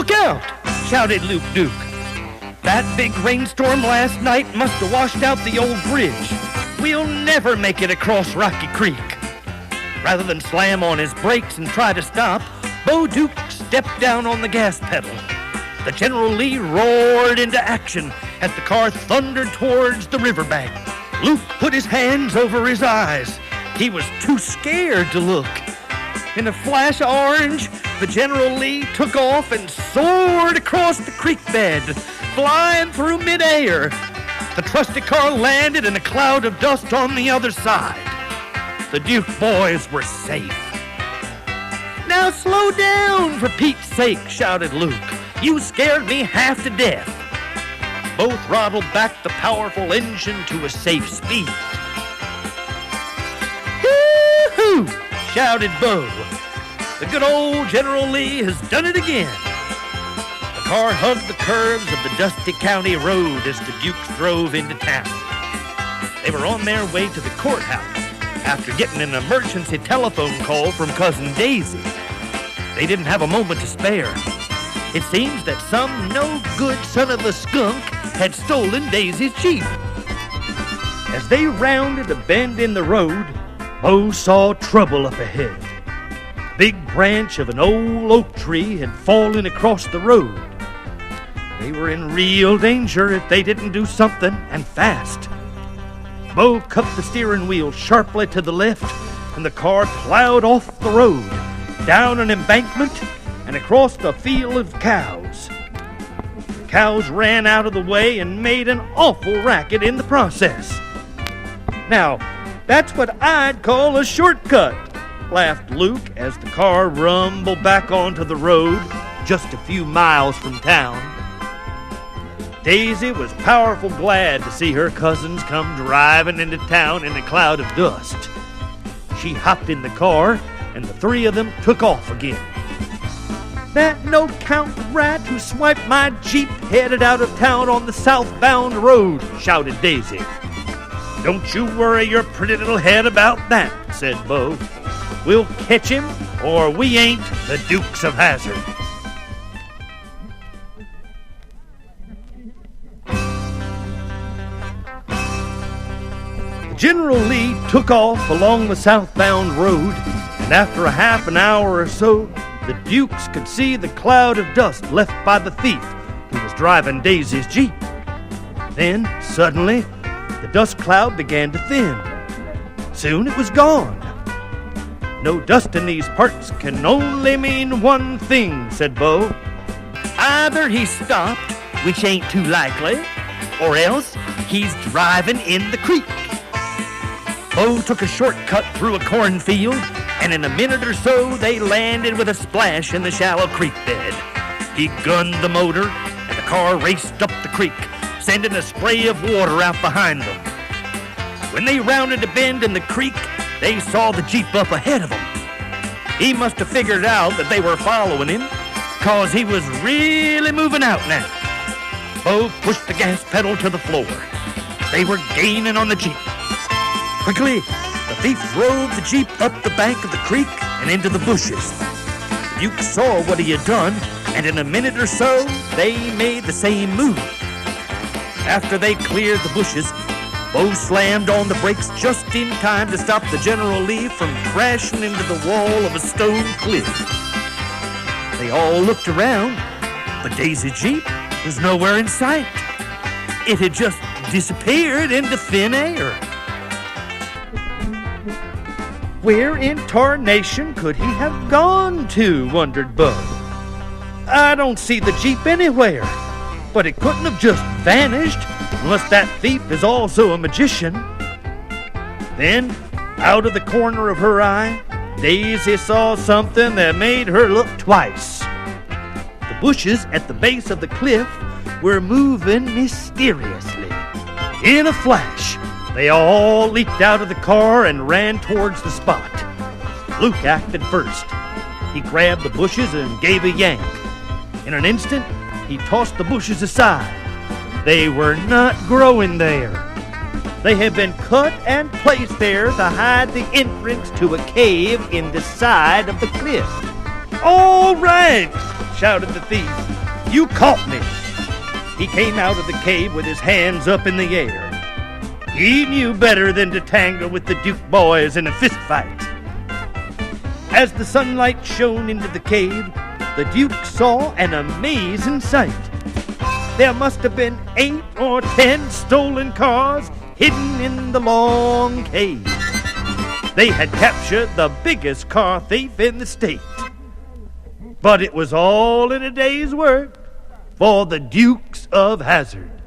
Look out! Shouted Luke Duke. That big rainstorm last night must have washed out the old bridge. We'll never make it across Rocky Creek. Rather than slam on his brakes and try to stop, Bo Duke stepped down on the gas pedal. The General Lee roared into action as the car thundered towards the riverbank. Luke put his hands over his eyes. He was too scared to look. In a flash of orange, the General Lee took off and soared across the creek bed, flying through midair. The trusty car landed in a cloud of dust on the other side. The Duke boys were safe. "Now slow down, for Pete's sake," shouted Luke. "You scared me half to death." Bo throttled back the powerful engine to a safe speed. "Hoo-hoo!" shouted Bo. "The good old General Lee has done it again." The car hugged the curves of the dusty county road as the Dukes drove into town. They were on their way to the courthouse after getting an emergency telephone call from Cousin Daisy. They didn't have a moment to spare. It seems that some no-good son of a skunk had stolen Daisy's Jeep. As they rounded a bend in the road, Bo saw trouble up ahead. A big branch of an old oak tree had fallen across the road. They were in real danger if they didn't do something, and fast. Bo cut the steering wheel sharply to the left, and the car plowed off the road, down an embankment, and across a field of cows. The cows ran out of the way and made an awful racket in the process. "Now, that's what I'd call a shortcut," laughed Luke as the car rumbled back onto the road just a few miles from town. Daisy was powerful glad to see her cousins come driving into town in a cloud of dust. She hopped in the car, and the three of them took off again. "That no-count rat who swiped my Jeep headed out of town on the southbound road," shouted Daisy. "Don't you worry your pretty little head about that," said Bo. "We'll catch him, or we ain't the Dukes of Hazzard." General Lee took off along the southbound road, and after a half an hour or so, the Dukes could see the cloud of dust left by the thief who was driving Daisy's Jeep. Then, suddenly, the dust cloud began to thin. Soon it was gone. "No dust in these parts can only mean one thing," said Bo. "Either he stopped, which ain't too likely, or else he's driving in the creek." Bo took a shortcut through a cornfield, and in a minute or so they landed with a splash in the shallow creek bed. He gunned the motor, and the car raced up the creek, sending a spray of water out behind them. When they rounded a bend in the creek, they saw the Jeep up ahead of them. He must have figured out that they were following him, 'cause he was really moving out now. Bo pushed the gas pedal to the floor. They were gaining on the Jeep. Quickly, the thief drove the Jeep up the bank of the creek and into the bushes. The Duke saw what he had done, and in a minute or so, they made the same move. After they cleared the bushes, Bo slammed on the brakes just in time to stop the General Lee from crashing into the wall of a stone cliff. They all looked around, but Daisy's Jeep was nowhere in sight. It had just disappeared into thin air. Where in tarnation could he have gone to, wondered Bo. I don't see the Jeep anywhere, but it couldn't have just vanished unless that thief is also a magician. Then, out of the corner of her eye, Daisy saw something that made her look twice. The bushes at the base of the cliff were moving mysteriously. In a flash, they all leaped out of the car and ran towards the spot. Luke acted first. He grabbed the bushes and gave a yank. In an instant, he tossed the bushes aside. They were not growing there. They had been cut and placed there to hide the entrance to a cave in the side of the cliff. "All right!" shouted the thief. "You caught me!" He came out of the cave with his hands up in the air. He knew better than to tangle with the Duke boys in a fist fight. As the sunlight shone into the cave, the Duke saw an amazing sight. There must have been 8 or 10 stolen cars hidden in the long cave. They had captured the biggest car thief in the state. But it was all in a day's work for the Dukes of Hazzard.